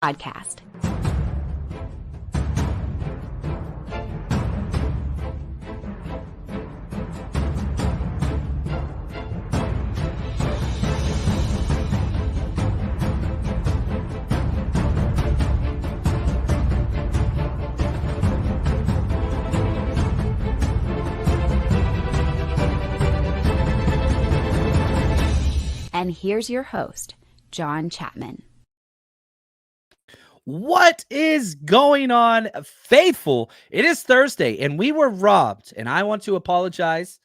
podcast. And here's your host, John Chapman. What is going on, faithful? It is Thursday, and we were robbed. And I want to apologize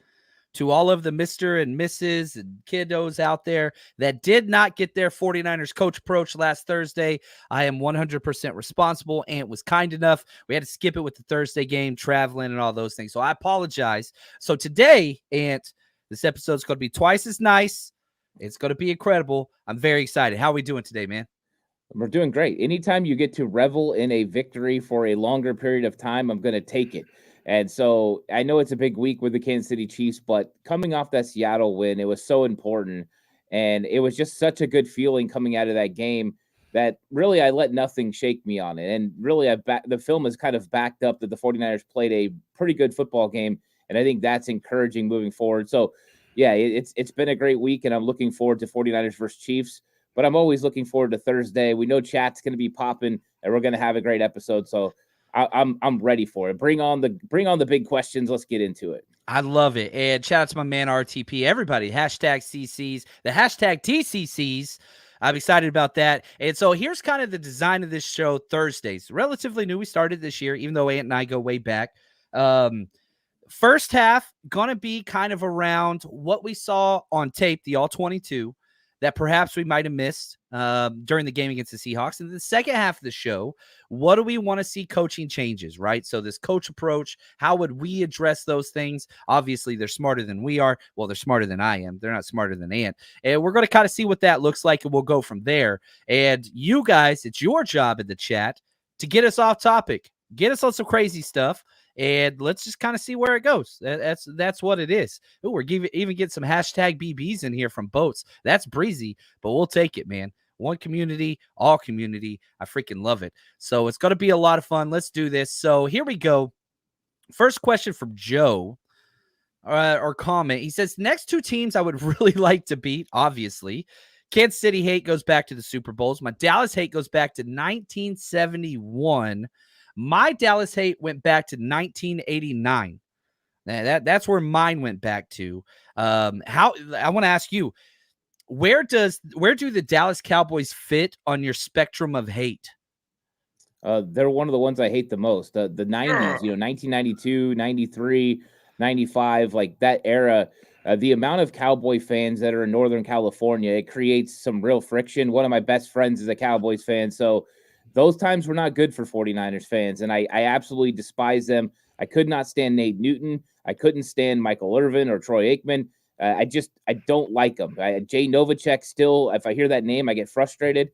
to all of the Mr. and Mrs. and kiddos out there that did not get their 49ers coach approach last Thursday. I am 100% responsible. Ant was kind enough. We had to skip it with the Thursday game, traveling, and all those things. So I apologize. So today, Ant, this episode's going to be twice as nice. It's going to be incredible. I'm very excited. How are we doing today, man? We're doing great. Anytime you get to revel in a victory for a longer period of time, I'm going to take it. And so I know it's a big week with the Kansas City Chiefs, but coming off that Seattle win, it was so important. And it was just such a good feeling coming out of that game that really I let nothing shake me on it. And really, the film has kind of backed up that the 49ers played a pretty good football game. And I think that's encouraging moving forward. So, yeah, it's been a great week, and I'm looking forward to 49ers versus Chiefs. But I'm always looking forward to Thursday. We know chat's going to be popping, and we're going to have a great episode. So I'm ready for it. Bring on the big questions. Let's get into it. I love it. And shout out to my man RTP. Everybody, hashtag CCs, the hashtag TCCs. I'm excited about that. And so here's kind of the design of this show. Thursdays, relatively new. We started this year, even though Ant and I go way back. First half going to be kind of around what we saw on tape, the all 22, that perhaps we might have missed during the game against the Seahawks. And the second half of the show, what do we want to see coaching changes, right? So this coach approach, how would we address those things? Obviously, they're smarter than we are. Well, they're smarter than I am. They're not smarter than Ant. And we're going to kind of see what that looks like, and we'll go from there. And you guys, it's your job in the chat to get us off topic. Get us on some crazy stuff. And let's just kind of see where it goes. That's what it is. Ooh, we're even get some hashtag BBs in here from Boats. That's breezy, but we'll take it, man. One community, all community. I freaking love it. So it's going to be a lot of fun. Let's do this. So here we go. First question from Joe, or comment. He says, next two teams I would really like to beat, obviously. Kansas City hate goes back to the Super Bowls. My Dallas hate goes back to 1971. My Dallas hate went back to 1989. That's where mine went back to. How I want to ask you, where do the Dallas Cowboys fit on your spectrum of hate? They're one of the ones I hate the most. The 90s, 1992, 93, 95, like that era. The amount of Cowboy fans that are in Northern California, it creates some real friction. One of my best friends is a Cowboys fan, so those times were not good for 49ers fans, and I absolutely despise them. I could not stand Nate Newton. I couldn't stand Michael Irvin or Troy Aikman. I don't like them. Jay Novacek still, if I hear that name, I get frustrated.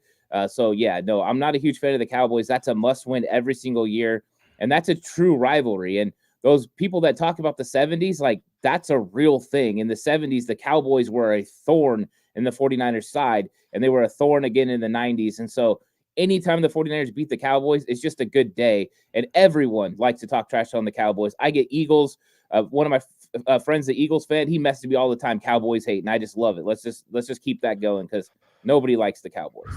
So, yeah, no, I'm not a huge fan of the Cowboys. That's a must-win every single year, and that's a true rivalry. And those people that talk about the 70s, like, that's a real thing. In the 70s, the Cowboys were a thorn in the 49ers side, and they were a thorn again in the 90s. And so anytime the 49ers beat the Cowboys, it's just a good day. And everyone likes to talk trash on the Cowboys. I get Eagles. One of my friends, the Eagles fan, he messes me all the time. Cowboys hate, and I just love it. Let's just keep that going because nobody likes the Cowboys.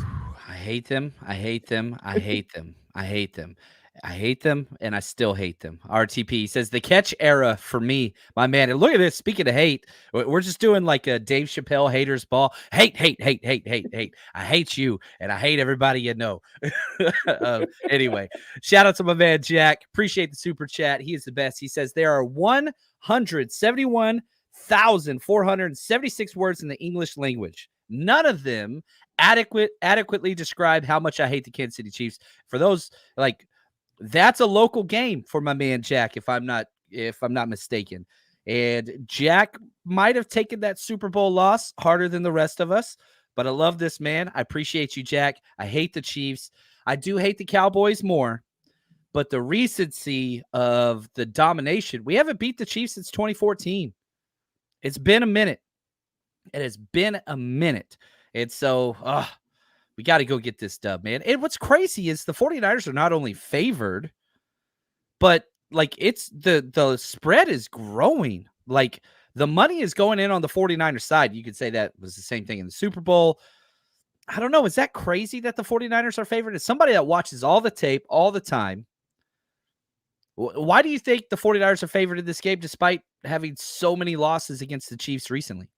I hate them. I hate them. I hate them. I hate them. I hate them, and I still hate them. RTP says the catch era for me, my man. And look at this. Speaking of hate, we're just doing like a Dave Chappelle haters ball. Hate, hate, hate, hate, hate, hate. I hate you, and I hate everybody you know. Anyway, shout out to my man Jack. Appreciate the super chat. He is the best. He says there are 171,476 words in the English language. None of them adequately describe how much I hate the Kansas City Chiefs. For those like. That's a local game for my man Jack, if I'm not mistaken. And Jack might have taken that Super Bowl loss harder than the rest of us, but I love this man. I appreciate you, Jack. I hate the Chiefs. I do hate the Cowboys more, but the recency of the domination, we haven't beat the Chiefs since 2014. It's been a minute. It has been a minute. And so, We got to go get this dub, man. And what's crazy is the 49ers are not only favored, but like it's the spread is growing. Like the money is going in on the 49ers side. You could say that was the same thing in the Super Bowl. I don't know. Is that crazy that the 49ers are favored? As somebody that watches all the tape all the time, why do you think the 49ers are favored in this game despite having so many losses against the Chiefs recently?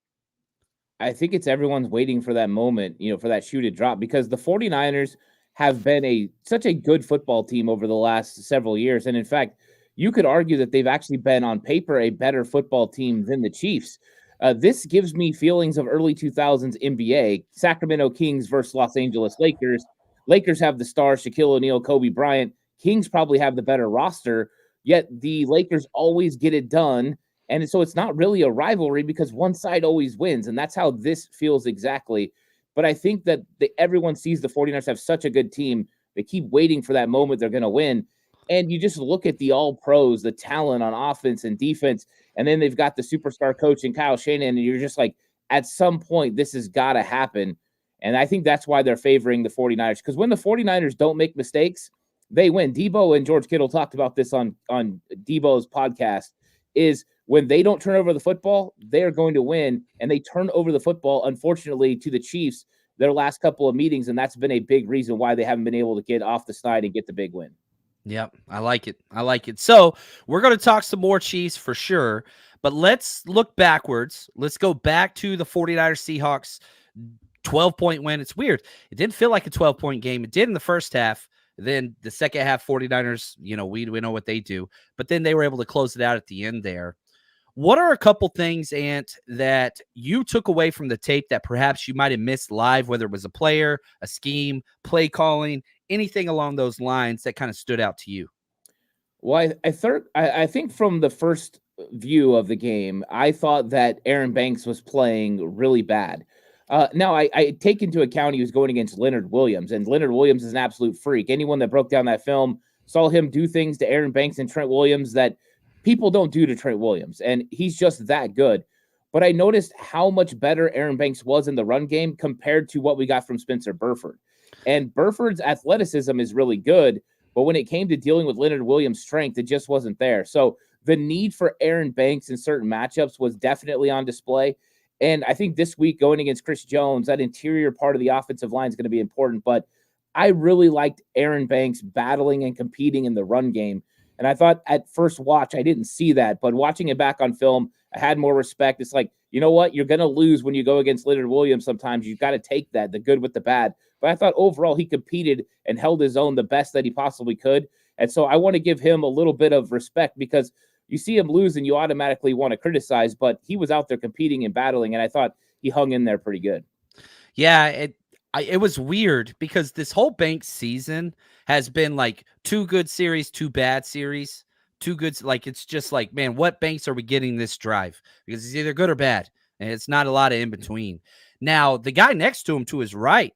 I think it's everyone's waiting for that moment, for that shoe to drop, because the 49ers have been such a good football team over the last several years. And in fact, you could argue that they've actually been on paper a better football team than the Chiefs. This gives me feelings of early 2000s NBA, Sacramento Kings versus Los Angeles Lakers. Lakers have the stars, Shaquille O'Neal, Kobe Bryant. Kings probably have the better roster, yet the Lakers always get it done. And so it's not really a rivalry because one side always wins. And that's how this feels exactly. But I think that everyone sees the 49ers have such a good team. They keep waiting for that moment they're going to win. And you just look at the all pros, the talent on offense and defense. And then they've got the superstar coach in Kyle Shanahan. And you're just like, at some point, this has got to happen. And I think that's why they're favoring the 49ers. Because when the 49ers don't make mistakes, they win. Debo and George Kittle talked about this on Debo's podcast, is when they don't turn over the football, they're going to win. And they turn over the football, unfortunately, to the Chiefs their last couple of meetings. And that's been a big reason why they haven't been able to get off the snide and get the big win. Yep, I like it. I like it. So we're going to talk some more Chiefs for sure. But let's look backwards. Let's go back to the 49ers Seahawks 12-point win. It's weird. It didn't feel like a 12-point game. It did in the first half. Then the second half, 49ers, we know what they do. But then they were able to close it out at the end there. What are a couple things, Ant, that you took away from the tape that perhaps you might have missed live, whether it was a player, a scheme, play calling, anything along those lines that kind of stood out to you? Well, I think from the first view of the game, I thought that Aaron Banks was playing really bad. Now, I take into account he was going against Leonard Williams, and Leonard Williams is an absolute freak. Anyone that broke down that film saw him do things to Aaron Banks and Trent Williams that people don't do to Trent Williams, and he's just that good. But I noticed how much better Aaron Banks was in the run game compared to what we got from Spencer Burford. And Burford's athleticism is really good, but when it came to dealing with Leonard Williams' strength, it just wasn't there. So the need for Aaron Banks in certain matchups was definitely on display. And I think this week going against Chris Jones, that interior part of the offensive line is going to be important. But I really liked Aaron Banks battling and competing in the run game. And I thought at first watch, I didn't see that. But watching it back on film, I had more respect. It's like, you know what? You're going to lose when you go against Leonard Williams sometimes. You've got to take that, the good with the bad. But I thought overall he competed and held his own the best that he possibly could. And so I want to give him a little bit of respect because you see him lose and you automatically want to criticize, but he was out there competing and battling, and I thought he hung in there pretty good. Yeah, it was weird because this whole Banks season has been like 2 good series, 2 bad series, 2 good. Like, it's just like, man, what Banks are we getting this drive? Because it's either good or bad, and it's not a lot of in between. Now, the guy next to him to his right,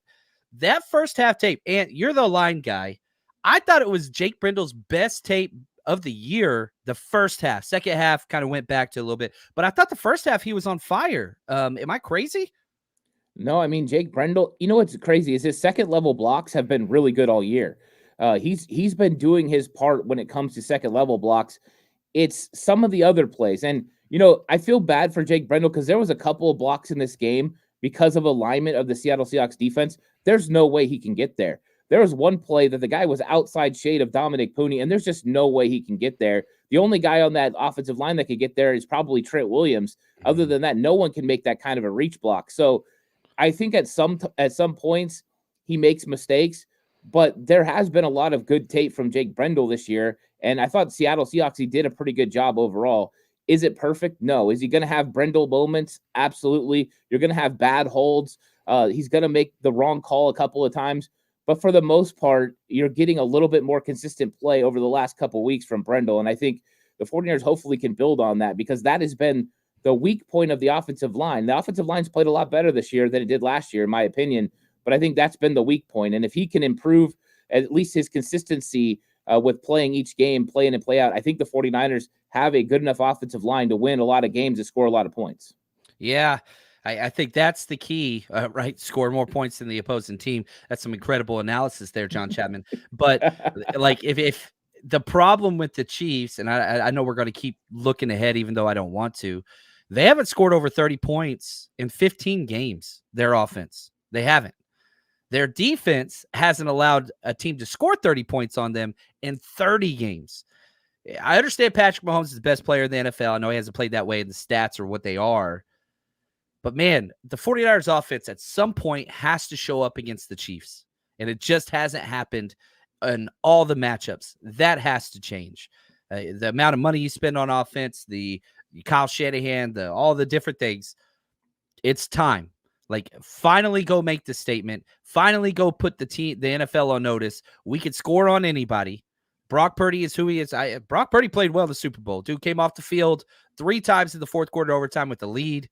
that first half tape, and you're the line guy, I thought it was Jake Brendle's best tape of the year, the first half. Second half kind of went back to a little bit, but I thought the first half he was on fire. Am I crazy? No, I mean, Jake Brendel, you know what's crazy is his second level blocks have been really good all year. He's been doing his part when it comes to second level blocks. It's some of the other plays. And, I feel bad for Jake Brendel because there was a couple of blocks in this game because of alignment of the Seattle Seahawks defense. There's no way he can get there. There was one play that the guy was outside shade of Dominic Pooney, and there's just no way he can get there. The only guy on that offensive line that could get there is probably Trent Williams. Other than that, no one can make that kind of a reach block. So I think at some points he makes mistakes, but there has been a lot of good tape from Jake Brendel this year, and I thought Seattle Seahawks, he did a pretty good job overall. Is it perfect? No. Is he going to have Brendel moments? Absolutely. You're going to have bad holds. He's going to make the wrong call a couple of times. But for the most part, you're getting a little bit more consistent play over the last couple of weeks from Brendel. And I think the 49ers hopefully can build on that because that has been the weak point of the offensive line. The offensive line's played a lot better this year than it did last year, in my opinion. But I think that's been the weak point. And if he can improve at least his consistency with playing each game, play in and play out, I think the 49ers have a good enough offensive line to win a lot of games and score a lot of points. Yeah. I think that's the key, right? Score more points than the opposing team. That's some incredible analysis there, John Chapman. But like, if the problem with the Chiefs, and I know we're going to keep looking ahead, even though I don't want to, they haven't scored over 30 points in 15 games. Their offense, they haven't. Their defense hasn't allowed a team to score 30 points on them in 30 games. I understand Patrick Mahomes is the best player in the NFL. I know he hasn't played that way in the stats or what they are. But, man, the 49ers offense at some point has to show up against the Chiefs. And it just hasn't happened in all the matchups. That has to change. The amount of money you spend on offense, the Kyle Shanahan, all the different things, it's time. Like, finally go make the statement. Finally go put the NFL on notice. We could score on anybody. Brock Purdy is who he is. Brock Purdy played well in the Super Bowl. Dude came off the field 3 times in the fourth quarter overtime with the lead.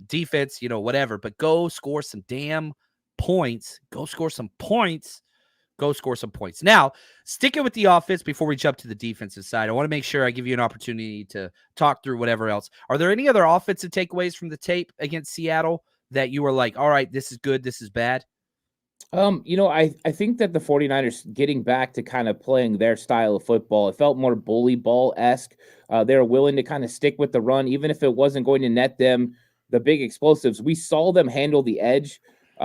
Defense, whatever, but go score some damn points. Go score some points. Now, sticking with the offense before we jump to the defensive side, I want to make sure I give you an opportunity to talk through whatever else. Are there any other offensive takeaways from the tape against Seattle that you were like, all right, this is good, this is bad? I think that the 49ers getting back to kind of playing their style of football, it felt more bully ball-esque. They were willing to kind of stick with the run, even if it wasn't going to net them the big explosives. We saw them handle the edge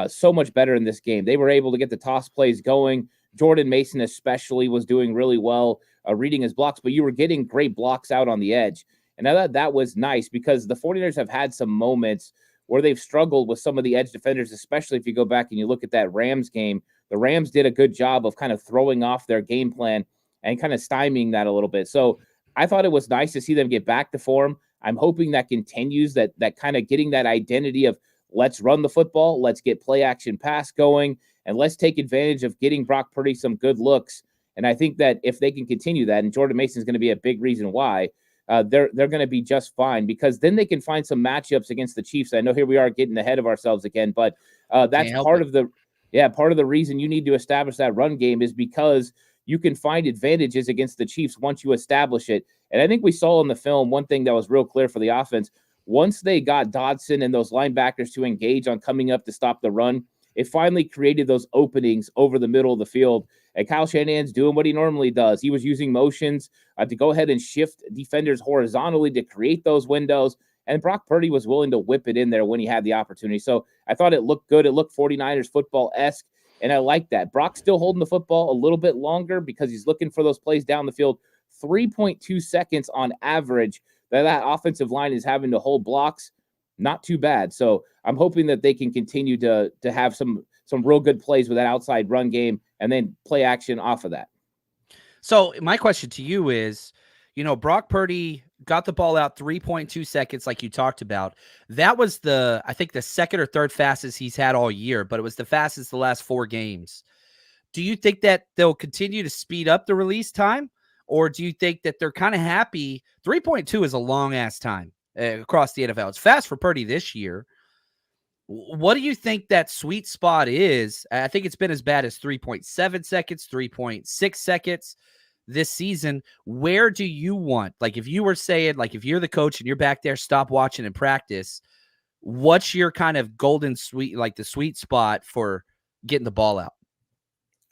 so much better in this game. They were able to get the toss plays going. Jordan Mason especially was doing really well reading his blocks, but you were getting great blocks out on the edge. And I thought that was nice because the 49ers have had some moments where they've struggled with some of the edge defenders, especially if you go back and you look at that Rams game. The Rams did a good job of kind of throwing off their game plan and kind of stymieing that a little bit. So I thought it was nice to see them get back to form. I'm hoping that continues, that kind of getting that identity of let's run the football, let's get play action pass going, and let's take advantage of getting Brock Purdy some good looks. And I think that if they can continue that, and Jordan Mason is going to be a big reason why, they're going to be just fine, because then they can find some matchups against the Chiefs. I know here we are getting ahead of ourselves again, but that's part of the reason you need to establish that run game is because you can find advantages against the Chiefs once you establish it. And I think we saw in the film one thing that was real clear for the offense. Once they got Dodson and those linebackers to engage on coming up to stop the run, it finally created those openings over the middle of the field. And Kyle Shanahan's doing what he normally does. He was using motions to go ahead and shift defenders horizontally to create those windows. And Brock Purdy was willing to whip it in there when he had the opportunity. So I thought it looked good. It looked 49ers football-esque. And I like that. Brock's still holding the football a little bit longer because he's looking for those plays down the field. 3.2 seconds on average that offensive line is having to hold blocks. Not too bad. So I'm hoping that they can continue to have some real good plays with that outside run game and then play action off of that. So my question to you is, Brock Purdy got the ball out 3.2 seconds like you talked about. That was I think the second or third fastest he's had all year, but it was the fastest the last 4 games. Do you think that they'll continue to speed up the release time, or do you think that they're kind of happy? 3.2 is a long-ass time across the NFL. It's fast for Purdy this year. What do you think that sweet spot is? I think it's been as bad as 3.7 seconds, 3.6 seconds this season. Where do you want, like, if you were saying, like, if you're the coach and you're back there, stop watching and practice, what's your kind of golden sweet, like the sweet spot for getting the ball out?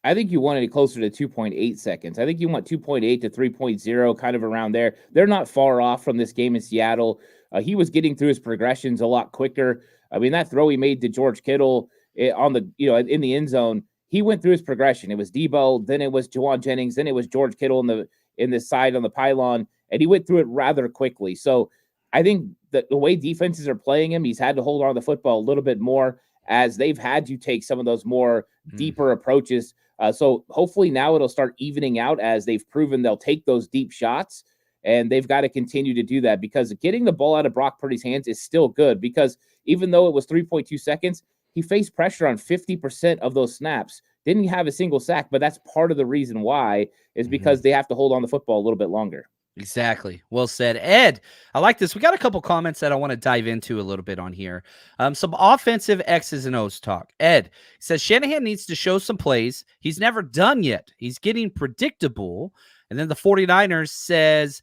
I think you wanted it closer to 2.8 seconds. I think you want 2.8 to 3.0, kind of around there. They're not far off from this game in Seattle. He was getting through his progressions a lot quicker. I mean, that throw he made to George Kittle on the, in the end zone, he went through his progression. It was Debo, then it was Juwan Jennings, then it was George Kittle in the side on the pylon, and he went through it rather quickly. So I think that the way defenses are playing him, he's had to hold on to the football a little bit more as they've had to take some of those more deeper approaches. So hopefully now it'll start evening out as they've proven they'll take those deep shots, and they've got to continue to do that, because getting the ball out of Brock Purdy's hands is still good, because even though it was 3.2 seconds, he faced pressure on 50% of those snaps. Didn't have a single sack, but that's part of the reason why is because they have to hold on the football a little bit longer. Exactly. Well said. Ed, I like this. We got a couple comments that I want to dive into a little bit on here. Some offensive X's and O's talk. Ed says Shanahan needs to show some plays he's never done yet. He's getting predictable. And then the 49ers says,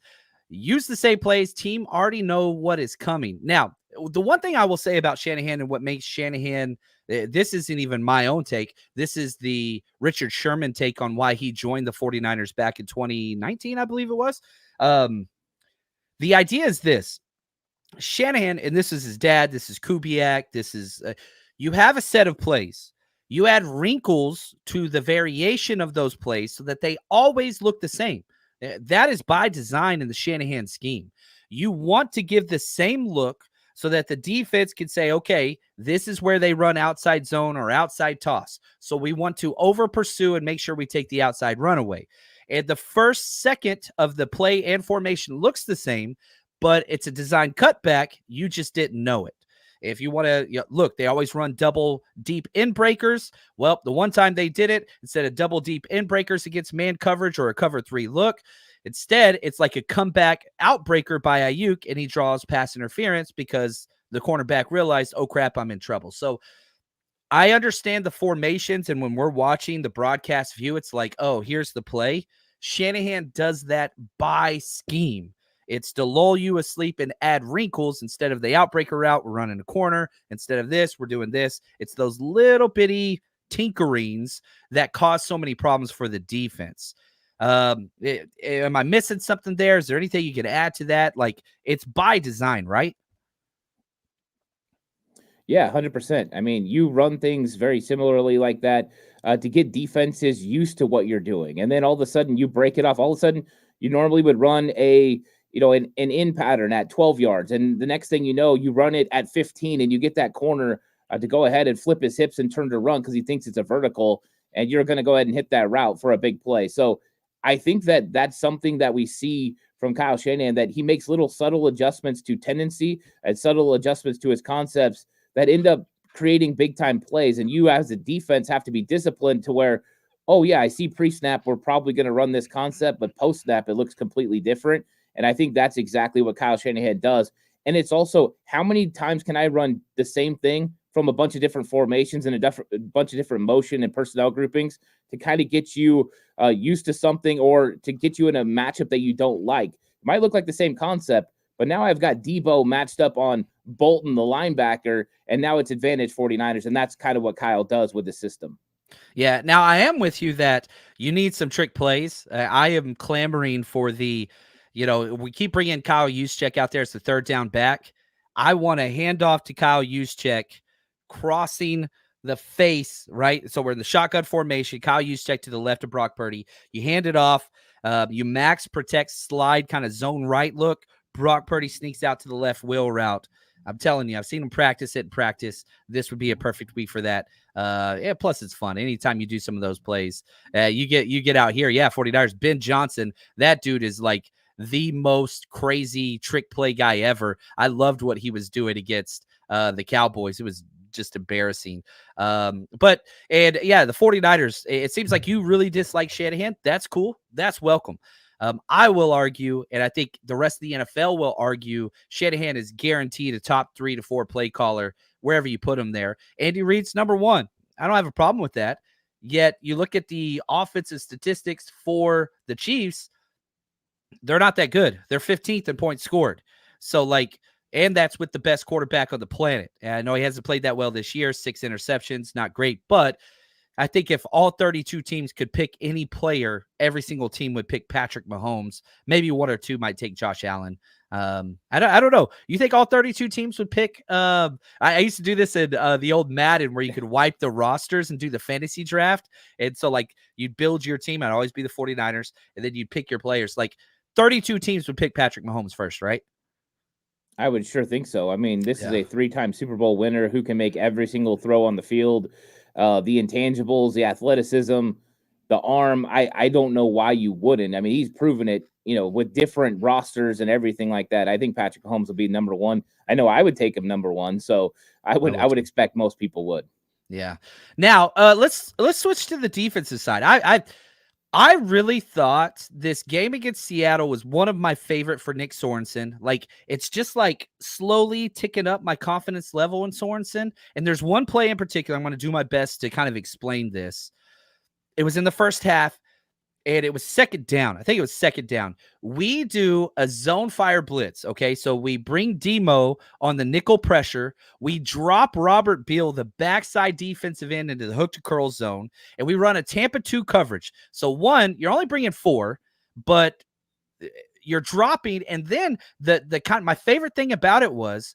use the same plays. Team already know what is coming. Now, the one thing I will say about Shanahan and what makes Shanahan, this isn't even my own take. This is the Richard Sherman take on why he joined the 49ers back in 2019, I believe it was. The idea is this. Shanahan, and this is his dad, this is Kubiak, this is, you have a set of plays. You add wrinkles to the variation of those plays so that they always look the same. That is by design in the Shanahan scheme. You want to give the same look so that the defense can say, okay, this is where they run outside zone or outside toss. So we want to over pursue and make sure we take the outside runaway. And the first second of the play and formation looks the same, but it's a design cutback. You just didn't know it. If you want to look, they always run double deep in breakers. Well, the one time they did it, instead of double deep in breakers against man coverage or a cover 3 look, instead it's like a comeback outbreaker by Ayuk, and he draws pass interference because the cornerback realized, oh crap, I'm in trouble. So I understand the formations, and when we're watching the broadcast view, it's like, oh, here's the play. Shanahan does that by scheme. It's to lull you asleep and add wrinkles. Instead of the outbreaker route, we're running a corner. Instead of this, we're doing this. It's those little bitty tinkerings that cause so many problems for the defense. Am I missing something there? Is there anything you can add to that? Like, it's by design, right? Yeah, 100%. I mean, you run things very similarly like that to get defenses used to what you're doing. And then all of a sudden you break it off. All of a sudden you normally would run an in pattern at 12 yards. And the next thing you know, you run it at 15 and you get that corner to go ahead and flip his hips and turn to run because he thinks it's a vertical, and you're going to go ahead and hit that route for a big play. So I think that that's something that we see from Kyle Shanahan, that he makes little subtle adjustments to tendency and subtle adjustments to his concepts that end up creating big time plays. And you as a defense have to be disciplined to where, oh yeah, I see pre-snap, we're probably going to run this concept, but post-snap, it looks completely different. And I think that's exactly what Kyle Shanahan does. And it's also, how many times can I run the same thing from a bunch of different formations and a bunch of different motion and personnel groupings to kind of get you used to something, or to get you in a matchup that you don't like? It might look like the same concept, but now I've got Debo matched up on Bolton, the linebacker, and now it's advantage 49ers. And that's kind of what Kyle does with the system. Yeah. Now I am with you that you need some trick plays. I am clamoring for the, we keep bringing Kyle Juszczyk out there as the third down back. I want a handoff to Kyle Juszczyk crossing the face, right? So we're in the shotgun formation. Kyle Juszczyk to the left of Brock Purdy. You hand it off. You max protect slide kind of zone right look. Brock Purdy sneaks out to the left wheel route. I'm telling you, I've seen him practice it in practice. This would be a perfect week for that. Plus it's fun. Anytime you do some of those plays, you get out here. Yeah, 49ers, Ben Johnson, that dude is like the most crazy trick play guy ever. I loved what he was doing against the Cowboys. It was just embarrassing. The 49ers, it seems like you really dislike Shanahan. That's cool. That's welcome. I will argue, and I think the rest of the NFL will argue, Shanahan is guaranteed a top 3 to 4 play caller wherever you put him there. Andy Reid's number 1. I don't have a problem with that. Yet you look at the offensive statistics for the Chiefs, they're not that good. They're 15th in points scored. So and that's with the best quarterback on the planet. And I know he hasn't played that well this year. 6 interceptions, not great, but I think if all 32 teams could pick any player, every single team would pick Patrick Mahomes. Maybe 1 or 2 might take Josh Allen. I don't know. You think all 32 teams would pick? I used to do this in the old Madden where you could wipe the rosters and do the fantasy draft. And so you'd build your team. I'd always be the 49ers. And then you'd pick your players. 32 teams would pick Patrick Mahomes first, right? I would sure think so. I mean, this is a 3-time Super Bowl winner who can make every single throw on the field. The intangibles, the athleticism, the arm. I don't know why you wouldn't. I mean, he's proven it, with different rosters and everything like that. I think Patrick Mahomes will be number 1. I know I would take him number 1. So I would expect most people would. Yeah. Now let's switch to the defensive side. I really thought this game against Seattle was one of my favorite for Nick Sorensen. It's just slowly ticking up my confidence level in Sorensen. And there's one play in particular, I'm going to do my best to kind of explain this. It was in the first half. and it was second down. I think it was second down. We do a zone fire blitz. Okay. So we bring Demo on the nickel pressure. We drop Robert Beal, the backside defensive end, into the hook to curl zone, and we run a Tampa 2 coverage. So one, you're only bringing 4, but you're dropping. And then my favorite thing about it was,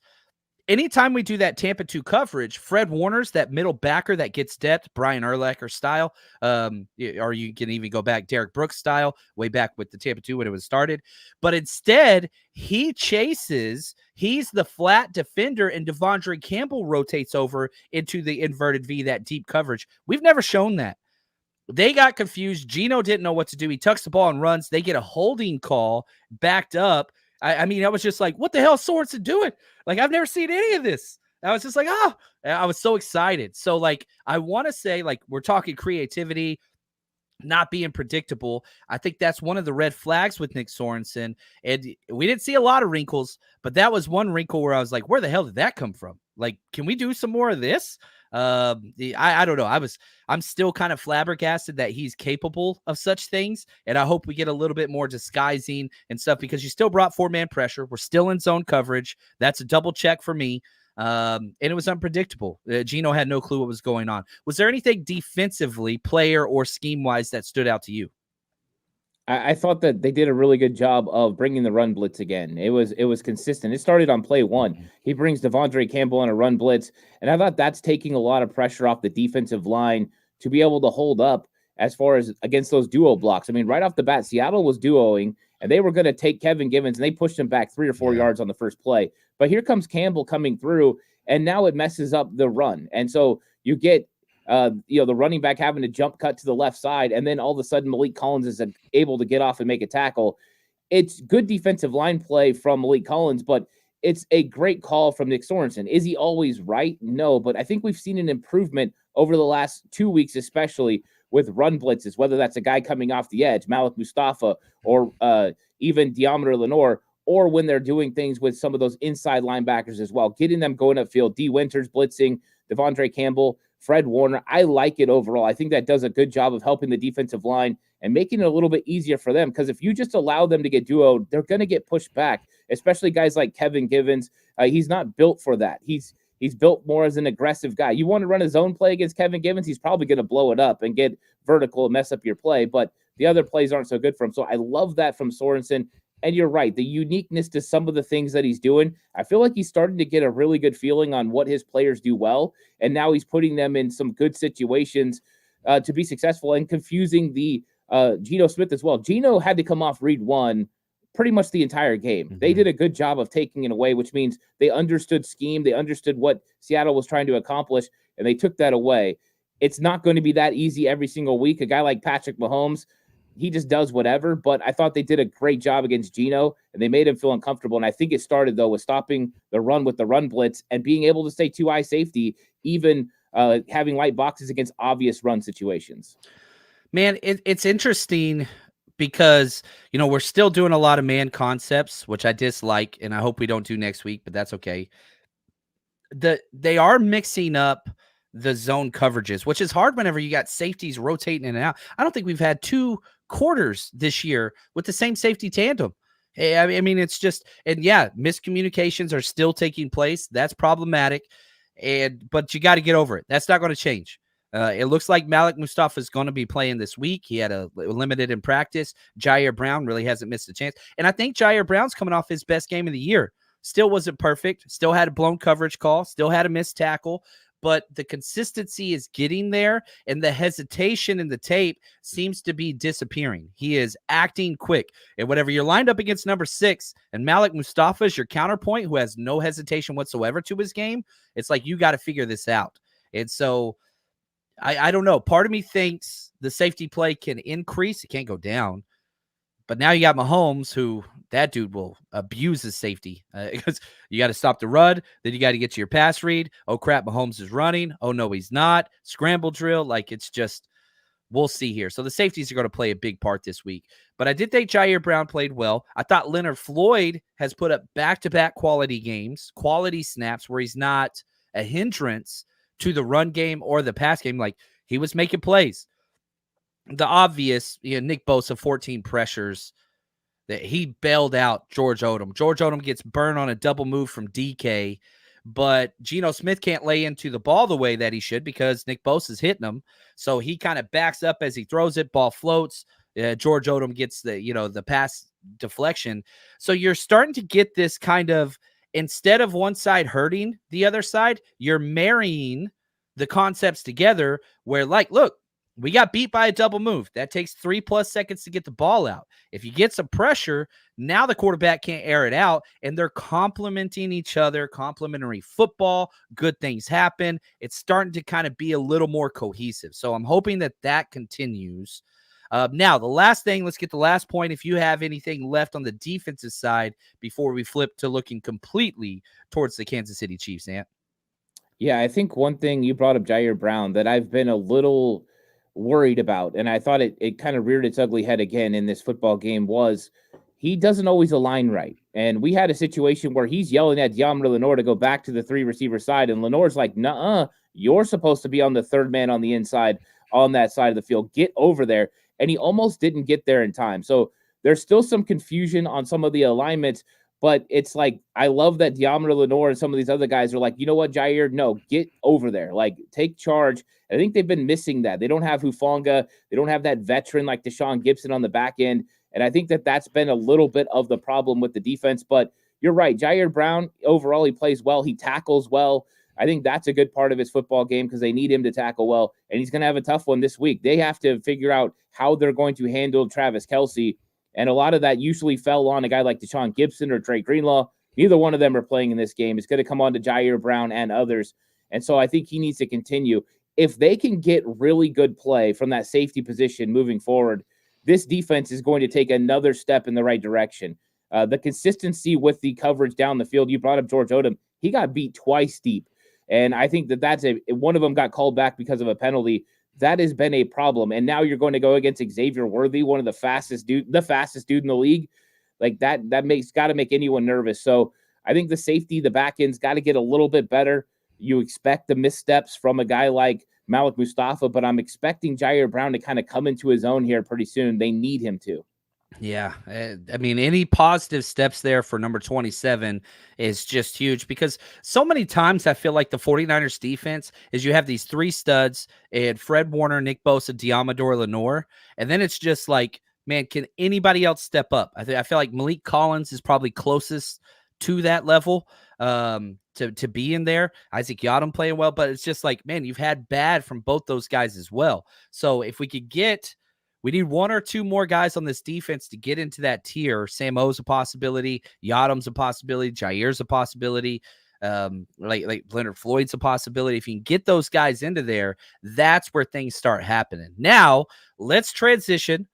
anytime we do that Tampa 2 coverage, Fred Warner's that middle backer that gets depth, Brian Urlacher style, or you can even go back Derek Brooks style, way back with the Tampa 2 when it was started. But instead, he chases, he's the flat defender, and Devondre Campbell rotates over into the inverted V, that deep coverage. We've never shown that. They got confused. Geno didn't know what to do. He tucks the ball and runs. They get a holding call, backed up. I mean, I was just like, what the hell is Sorensen doing? Like, I've never seen any of this. I was just like, I was so excited. So, like, I want to say, like, we're talking creativity, not being predictable. I think that's one of the red flags with Nick Sorensen. And we didn't see a lot of wrinkles, but that was one wrinkle where I was like, where the hell did that come from? Like, can we do some more of this? I don't know. I'm still kind of flabbergasted that he's capable of such things. And I hope we get a little bit more disguising and stuff, because you still brought 4-man pressure. We're still in zone coverage. That's a double check for me. And it was unpredictable. Geno had no clue what was going on. Was there anything defensively, player or scheme wise, that stood out to you? I thought that they did a really good job of bringing the run blitz again. It was consistent. It started on play 1. He brings Devondre Campbell on a run blitz, and I thought that's taking a lot of pressure off the defensive line to be able to hold up as far as against those duo blocks. I mean, right off the bat, Seattle was duoing, and they were going to take Kevin Givens, and they pushed him back 3 or 4 yards on the first play. But here comes Campbell coming through, and now it messes up the run. And so you get the running back having to jump cut to the left side, and then all of a sudden Malik Collins is able to get off and make a tackle. It's good defensive line play from Malik Collins, but it's a great call from Nick Sorensen. Is he always right? No, but I think we've seen an improvement over the last 2 weeks, especially with run blitzes, whether that's a guy coming off the edge, Malik Mustafa, or even Deommodore Lenoir, or when they're doing things with some of those inside linebackers as well, getting them going upfield. D. Winters blitzing, Devondre Campbell, Fred Warner. I like it overall. I think that does a good job of helping the defensive line and making it a little bit easier for them, because if you just allow them to get duoed, they're going to get pushed back, especially guys like Kevin Givens. He's not built for that. He's built more as an aggressive guy. You want to run a zone play against Kevin Givens, he's probably going to blow it up and get vertical and mess up your play, but the other plays aren't so good for him. So I love that from Sorensen. And you're right, the uniqueness to some of the things that he's doing, I feel like he's starting to get a really good feeling on what his players do well, and now he's putting them in some good situations to be successful, and confusing the Geno Smith as well. Geno had to come off read 1 pretty much the entire game. Mm-hmm. They did a good job of taking it away, which means they understood scheme, they understood what Seattle was trying to accomplish, and they took that away. It's not going to be that easy every single week. A guy like Patrick Mahomes, he just does whatever, but I thought they did a great job against Geno, and they made him feel uncomfortable. And I think it started, though, with stopping the run with the run blitz and being able to stay 2-eye safety, even having light boxes against obvious run situations. Man, it's interesting because, we're still doing a lot of man concepts, which I dislike, and I hope we don't do next week, but that's okay. They are mixing up the zone coverages, which is hard whenever you got safeties rotating in and out. I don't think we've had 2 quarters this year with the same safety tandem. I mean, it's just, and yeah, miscommunications are still taking place. That's problematic. But you got to get over it. That's not going to change. It looks like Malik Mustafa is going to be playing this week. He had a limited in practice. Jair Brown really hasn't missed a chance. And I think Jair Brown's coming off his best game of the year. Still wasn't perfect. Still had a blown coverage call. Still had a missed tackle. But the consistency is getting there, and the hesitation in the tape seems to be disappearing. He is acting quick. And whenever you're lined up against number 6 and Malik Mustafa is your counterpoint, who has no hesitation whatsoever to his game, it's like you got to figure this out. And so I don't know. Part of me thinks the safety play can increase. It can't go down. But now you got Mahomes, who that dude will abuse his safety because you got to stop the run. Then you got to get to your pass read. Oh, crap, Mahomes is running. Oh, no, he's not. Scramble drill. Like, it's just, we'll see here. So the safeties are going to play a big part this week. But I did think Jair Brown played well. I thought Leonard Floyd has put up back-to-back quality games, quality snaps where he's not a hindrance to the run game or the pass game. Like, he was making plays. the obvious, Nick Bosa, 14 pressures, that he bailed out George Odom. George Odom gets burned on a double move from DK, but Geno Smith can't lay into the ball the way that he should because Nick Bosa's hitting him. So he kind of backs up as he throws it, ball floats. George Odom gets the pass deflection. So you're starting to get this kind of, instead of one side hurting the other side, you're marrying the concepts together where, like, look, we got beat by a double move. That takes 3+ seconds to get the ball out. If you get some pressure, now the quarterback can't air it out, and they're complementing each other, complementary football. Good things happen. It's starting to kind of be a little more cohesive. So I'm hoping that continues. Now, the last thing, let's get the last point. If you have anything left on the defensive side before we flip to looking completely towards the Kansas City Chiefs, Ant. Yeah, I think one thing you brought up, Jair Brown, that I've been a little worried about, and I thought it kind of reared its ugly head again in this football game, was he doesn't always align right. And we had a situation where he's yelling at Deommodore Lenoir to go back to the 3-receiver side, and Lenoir's like, nuh-uh, you're supposed to be on the third man on the inside on that side of the field. Get over there. And he almost didn't get there in time. So there's still some confusion on some of the alignments, but it's like, I love that Deommodore Lenoir and some of these other guys are like, you know what, Jair, no, get over there. Like, take charge. I think they've been missing that. They don't have Hufanga. They don't have that veteran like Deshaun Gibson on the back end. And I think that's been a little bit of the problem with the defense. But you're right. Jair Brown, overall, he plays well. He tackles well. I think that's a good part of his football game because they need him to tackle well, and he's going to have a tough one this week. They have to figure out how they're going to handle Travis Kelce, and a lot of that usually fell on a guy like Deshaun Gibson or Dre Greenlaw. Neither one of them are playing in this game. It's going to come on to Jair Brown and others, and so I think he needs to continue. If they can get really good play from that safety position moving forward, this defense is going to take another step in the right direction. The consistency with the coverage down the field, you brought up George Odom. He got beat twice deep. And I think that's one of them got called back because of a penalty. That has been a problem. And now you're going to go against Xavier Worthy, one of the fastest dude in the league. Like that got to make anyone nervous. So I think the safety, the back end's got to get a little bit better. You expect the missteps from a guy like Malik Mustafa, but I'm expecting Jair Brown to kind of come into his own here pretty soon. They need him to. Yeah, I mean, any positive steps there for number 27 is just huge because so many times I feel like the 49ers defense is you have these three studs and Fred Warner, Nick Bosa, Deommodore Lenoir, and then it's just like, man, can anybody else step up? I feel like Malik Collins is probably closest to that level to be in there. Isaac Yiadom playing well, but it's just like, man, you've had bad from both those guys as well. So if we could we need one or two more guys on this defense to get into that tier. Sam O's a possibility. Yiadom's a possibility. Jair's a possibility. Like Leonard Floyd's a possibility. If you can get those guys into there, that's where things start happening. Now, let's transition.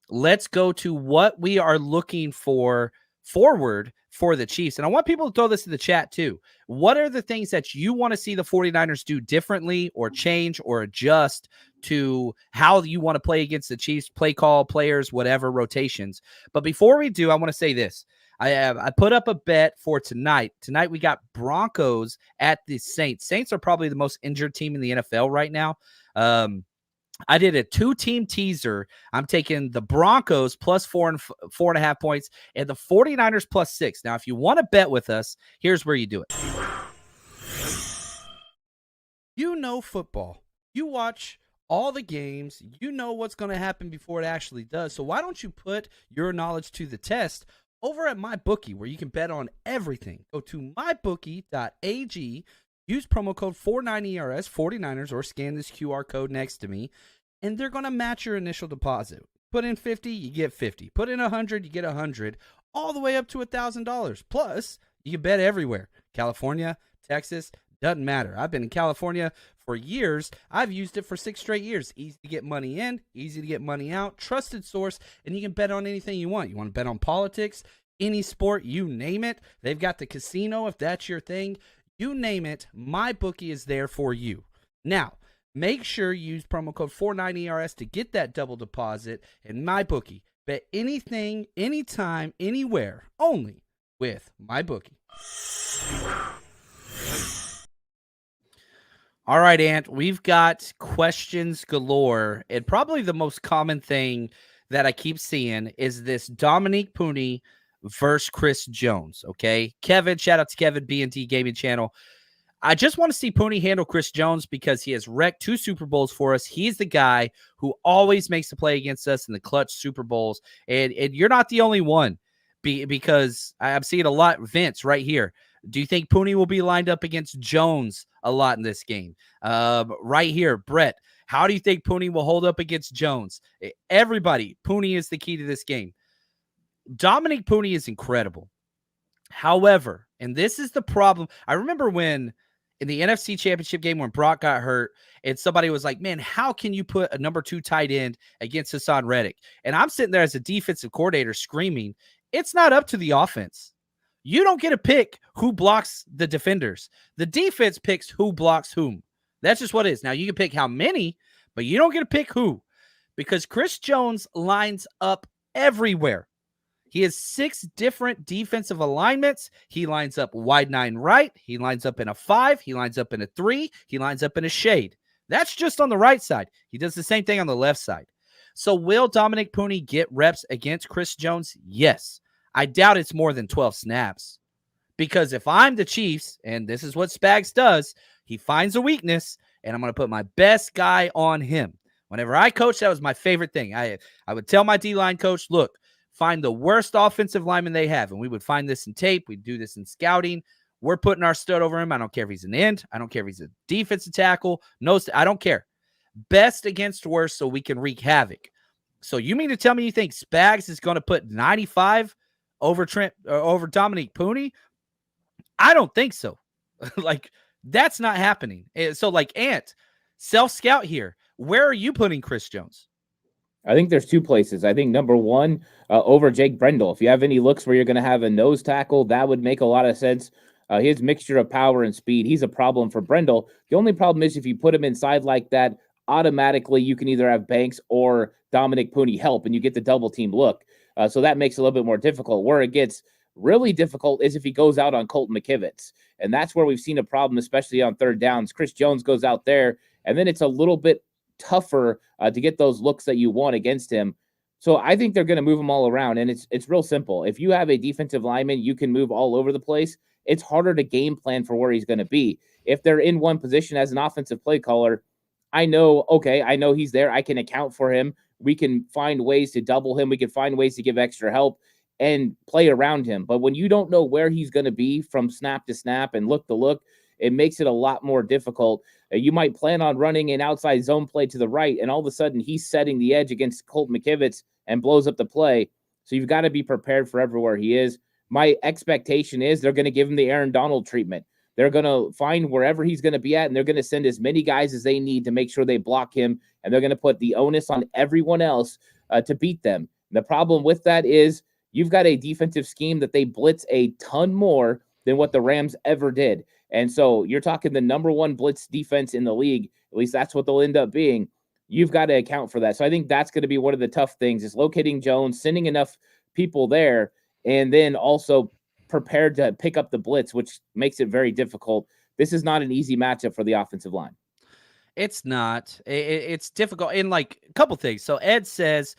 Let's go to what we are looking for forward for the Chiefs. And I want people to throw this in the chat too. What are the things that you want to see the 49ers do differently or change or adjust to how you want to play against the Chiefs, play call, players, whatever, rotations? But before we do, I want to say this. I put up a bet for tonight. Tonight we got Broncos at the Saints. Saints are probably the most injured team in the NFL right now. I did a 2-team teaser. I'm taking the Broncos plus 4.5 points and the 49ers plus 6. Now, if you want to bet with us, here's where you do it. You know football. You watch all the games. You know what's going to happen before it actually does. So why don't you put your knowledge to the test over at MyBookie, where you can bet on everything? Go to mybookie.ag. Use promo code 49ERS, 49ers, or scan this QR code next to me, and they're going to match your initial deposit. Put in 50, you get 50. Put in 100, you get 100, all the way up to $1,000. Plus, you can bet everywhere. California, Texas, doesn't matter. I've been in California for years. I've used it for 6 straight years. Easy to get money in, easy to get money out, trusted source, and you can bet on anything you want. You want to bet on politics, any sport, you name it. They've got the casino if that's your thing. You name it, MyBookie is there for you. Now, make sure you use promo code 49ERS to get that double deposit. And MyBookie, bet anything, anytime, anywhere, only with MyBookie. All right, Ant, we've got questions galore. And probably the most common thing that I keep seeing is this Dominique Puni versus Chris Jones. Okay. Kevin, shout out to Kevin, B&D Gaming Channel. I just want to see Puni handle Chris Jones because he has wrecked 2 Super Bowls for us. He's the guy who always makes the play against us in the clutch Super Bowls. And you're not the only one because I'm seeing a lot. Vince right here. Do you think Puni will be lined up against Jones a lot in this game? Right here, Brett. How do you think Puni will hold up against Jones? Everybody, Puni is the key to this game. Dominique Puni is incredible. However, and this is the problem. I remember when in the NFC Championship game when Brock got hurt and somebody was like, man, how can you put a number 2 tight end against Hassan Reddick? And I'm sitting there as a defensive coordinator screaming, it's not up to the offense. You don't get to pick who blocks the defenders. The defense picks who blocks whom. That's just what it is. Now, you can pick how many, but you don't get to pick who because Chris Jones lines up everywhere. He has 6 different defensive alignments. He lines up wide 9 right. He lines up in a 5. He lines up in a 3. He lines up in a shade. That's just on the right side. He does the same thing on the left side. So will Dominique Puni get reps against Chris Jones? Yes. I doubt it's more than 12 snaps because if I'm the Chiefs, and this is what Spags does, he finds a weakness, and I'm going to put my best guy on him. Whenever I coached, that was my favorite thing. I would tell my D-line coach, look, find the worst offensive lineman they have, and we would find this in tape. We'd do this in scouting. We're putting our stud over him. I don't care if he's an end. I don't care if he's a defensive tackle. No, I don't care. Best against worst so we can wreak havoc. So you mean to tell me you think Spags is going to put 95 over Dominique Puni? I don't think so. Like, that's not happening. So, like, Ant, self-scout here. Where are you putting Chris Jones? I think there's 2 places. I think number 1, over Jake Brendel. If you have any looks where you're going to have a nose tackle, that would make a lot of sense. His mixture of power and speed, he's a problem for Brendel. The only problem is if you put him inside like that, automatically you can either have Banks or Dominique Puni help, and you get the double team look. So that makes it a little bit more difficult. Where it gets really difficult is if he goes out on Colton McKivitz. And that's where we've seen a problem, especially on 3rd downs. Chris Jones goes out there, and then it's a little bit tougher to get those looks that you want against him. So I think they're going to move him all around, and it's real simple. If you have a defensive lineman, you can move all over the place. It's harder to game plan for where he's going to be. If they're in one position as an offensive play caller, I know he's there. I can account for him. We can find ways to double him. We can find ways to give extra help and play around him. But when you don't know where he's going to be from snap to snap and look to look, it makes it a lot more difficult. You might plan on running an outside zone play to the right, and all of a sudden he's setting the edge against Colt McKivitz and blows up the play. So you've got to be prepared for everywhere he is. My expectation is they're going to give him the Aaron Donald treatment. They're going to find wherever he's going to be at, and they're going to send as many guys as they need to make sure they block him, and they're going to put the onus on everyone else to beat them. The problem with that is you've got a defensive scheme that they blitz a ton more than what the Rams ever did. And so you're talking the number 1 blitz defense in the league. At least that's what they'll end up being. You've got to account for that. So I think that's going to be one of the tough things is locating Jones, sending enough people there, and then also prepared to pick up the blitz, which makes it very difficult. This is not an easy matchup for the offensive line. It's not. It's difficult. And like a couple things. So Ed says,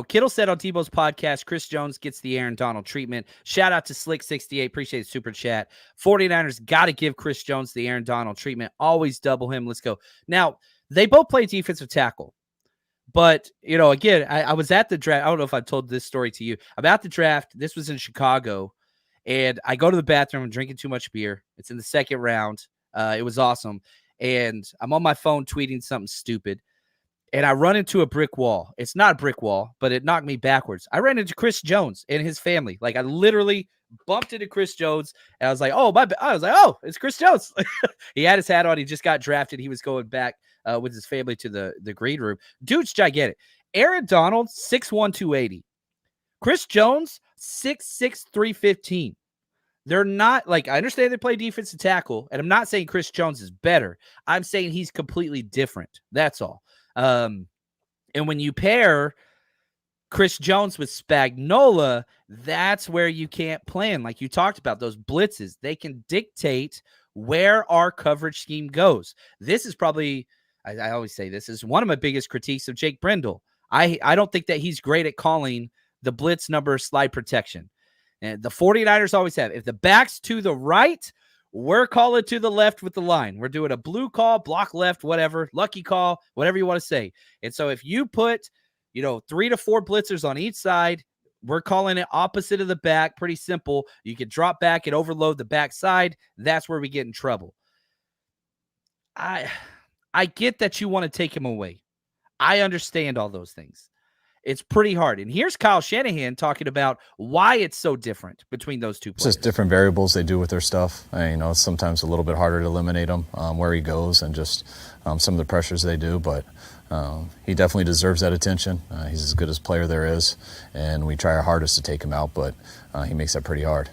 Kittle said on Tebow's podcast, Chris Jones gets the Aaron Donald treatment. Shout out to Slick68. Appreciate the super chat. 49ers got to give Chris Jones the Aaron Donald treatment. Always double him. Let's go. Now, they both play defensive tackle. But, again, I was at the draft. I don't know if I told this story to you. I'm at the draft. This was in Chicago. And I go to the bathroom. I'm drinking too much beer. It's in the 2nd round. It was awesome. And I'm on my phone tweeting something stupid. And I run into a brick wall. It's not a brick wall, but it knocked me backwards. I ran into Chris Jones and his family. Like, I literally bumped into Chris Jones. And I was like, oh, it's Chris Jones. He had his hat on. He just got drafted. He was going back with his family to the green room. Dude's gigantic. Aaron Donald, 6'1", 280. Chris Jones, 6'6", 315. They're not like, I understand they play defensive tackle, and I'm not saying Chris Jones is better. I'm saying he's completely different. That's all. And when you pair Chris Jones with Spagnuolo, that's where you can't plan. Like you talked about, those blitzes, they can dictate where our coverage scheme goes. This is probably, I always say this is one of my biggest critiques of Jake Brendel. I don't think that he's great at calling the blitz number slide protection. And the 49ers always have. If the back's to the right, we're calling to the left with the line. We're doing a blue call, block left, whatever, lucky call, whatever you want to say. And so if you put, 3 to 4 blitzers on each side, we're calling it opposite of the back. Pretty simple. You can drop back and overload the back side. That's where we get in trouble. I get that you want to take him away. I understand all those things. It's pretty hard. And here's Kyle Shanahan talking about why it's so different between those two players. It's just different variables they do with their stuff. It's sometimes a little bit harder to eliminate him where he goes and just some of the pressures they do. But he definitely deserves that attention. He's as good as player there is, and we try our hardest to take him out, but he makes that pretty hard.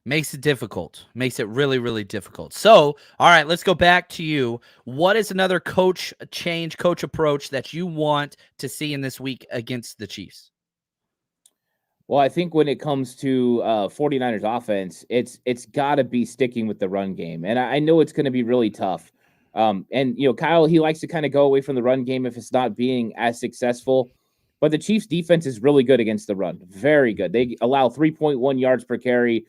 Makes it difficult. Makes it really, really difficult. So, all right, let's go back to you. What is another coach change, coach approach that you want to see in this week against the Chiefs? Well, I think when it comes to 49ers offense, it's got to be sticking with the run game. And I know it's going to be really tough. Kyle, he likes to kind of go away from the run game if it's not being as successful. But the Chiefs defense is really good against the run. Very good. They allow 3.1 yards per carry.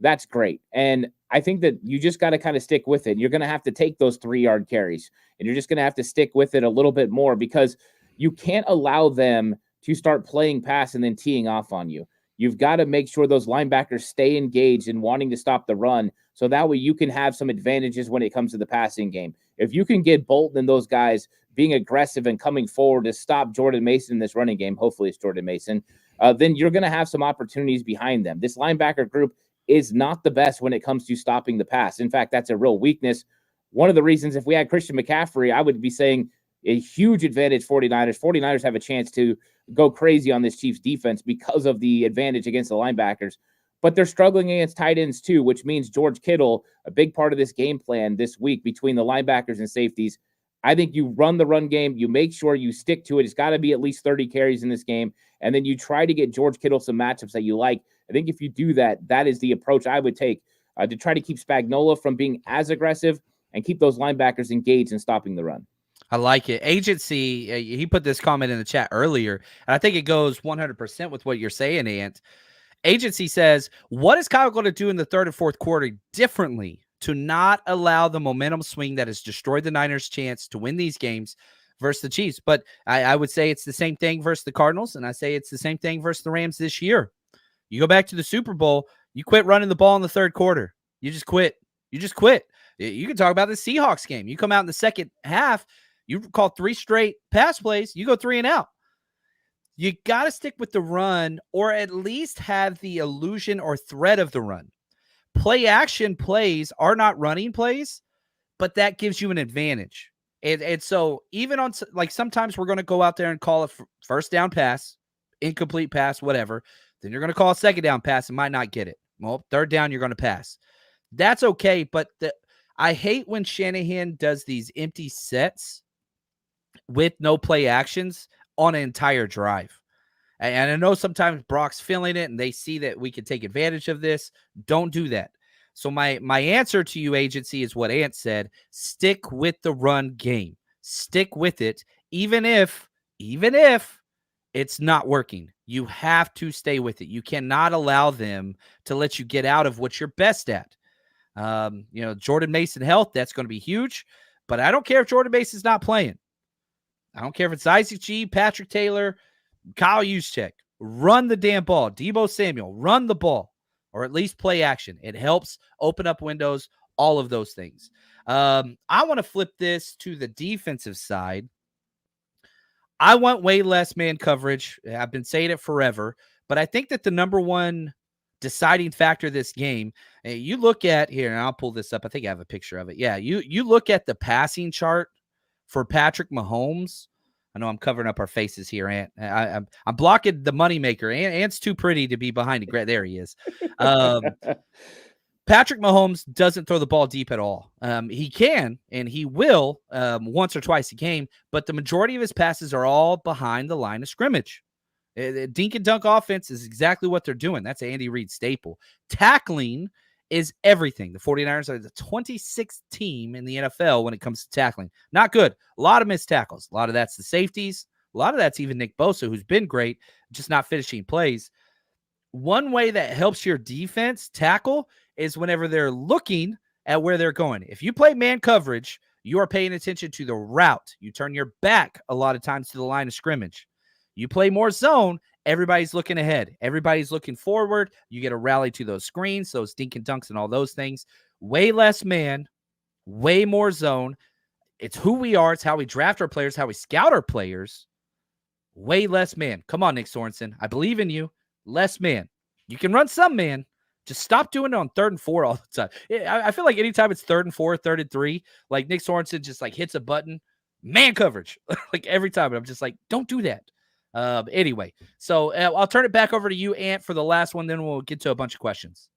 That's great. And I think that you just got to kind of stick with it. You're going to have to take those 3-yard carries, and you're just going to have to stick with it a little bit more because you can't allow them to start playing pass and then teeing off on you. You've got to make sure those linebackers stay engaged in wanting to stop the run so that way you can have some advantages when it comes to the passing game. If you can get Bolton and those guys being aggressive and coming forward to stop Jordan Mason in this running game, hopefully it's Jordan Mason, then you're going to have some opportunities behind them. This linebacker group is not the best when it comes to stopping the pass. In fact, that's a real weakness. One of the reasons, if we had Christian McCaffrey, I would be saying a huge advantage 49ers. 49ers have a chance to go crazy on this Chiefs defense because of the advantage against the linebackers. But they're struggling against tight ends too, which means George Kittle, a big part of this game plan this week between the linebackers and safeties. I think you run the run game. You make sure you stick to it. It's got to be at least 30 carries in this game. And then you try to get George Kittle some matchups that you like. I think if you do that, that is the approach I would take to try to keep Spagnuolo from being as aggressive and keep those linebackers engaged in stopping the run. I like it. Agency, he put this comment in the chat earlier, and I think it goes 100% with what you're saying, Ant. Agency says, what is Kyle going to do in the third and fourth quarter differently to not allow the momentum swing that has destroyed the Niners' chance to win these games versus the Chiefs? But I would say it's the same thing versus the Cardinals, and I say it's the same thing versus the Rams this year. You go back to the Super Bowl, you quit running the ball in the third quarter. You just quit. You can talk about the Seahawks game. You come out in the second half, you call 3 straight pass plays, you go 3 and out. You got to stick with the run or at least have the illusion or threat of the run. Play action plays are not running plays, but that gives you an advantage. And so even on, like, sometimes we're going to go out there and call a first down pass, incomplete pass, whatever. Then you're going to call a second down pass and might not get it. Well, third down, you're going to pass. That's okay. But I hate when Shanahan does these empty sets with no play actions on an entire drive. And I know sometimes Brock's feeling it and they see that we can take advantage of this. Don't do that. So my answer to you, Agency, is what Ant said. Stick with the run game. Stick with it, even if it's not working. You have to stay with it. You cannot allow them to let you get out of what you're best at. Jordan Mason health, that's going to be huge. But I don't care if Jordan Mason's not playing. I don't care if it's Isaac G, Patrick Taylor, Kyle Juszczyk. Run the damn ball. Deebo Samuel, run the ball. Or at least play action. It helps open up windows, all of those things. I want to flip this to the defensive side. I want way less man coverage. I've been saying it forever, but I think that the number one deciding factor of this game, you look at here, and I'll pull this up. I think I have a picture of it. Yeah, you look at the passing chart for Patrick Mahomes. I know I'm covering up our faces here, Ant. I'm blocking the moneymaker. Ant's too pretty to be behind it. There he is. Patrick Mahomes doesn't throw the ball deep at all. He can, and he will once or twice a game, but the majority of his passes are all behind the line of scrimmage. Dink and dunk offense is exactly what they're doing. That's Andy Reid's staple. Tackling is everything. The 49ers are the 26th team in the NFL when it comes to tackling. Not good. A lot of missed tackles. A lot of that's the safeties. A lot of that's even Nick Bosa, who's been great, just not finishing plays. One way that helps your defense tackle is whenever they're looking at where they're going. If you play man coverage, you are paying attention to the route. You turn your back a lot of times to the line of scrimmage. You play more zone, everybody's looking ahead. Everybody's looking forward. You get a rally to those screens, those dink and dunks and all those things. Way less man, way more zone. It's who we are. It's how we draft our players, how we scout our players. Way less man. Come on, Nick Sorensen. I believe in you. Less man. You can run some man. Just stop doing it on 3rd and 4 all the time. I feel like anytime it's 3rd and 4, 3rd and 3, like Nick Sorensen just like hits a button, man coverage, like every time. And I'm just like, don't do that. Anyway, so I'll turn it back over to you, Ant, for the last one. Then we'll get to a bunch of questions.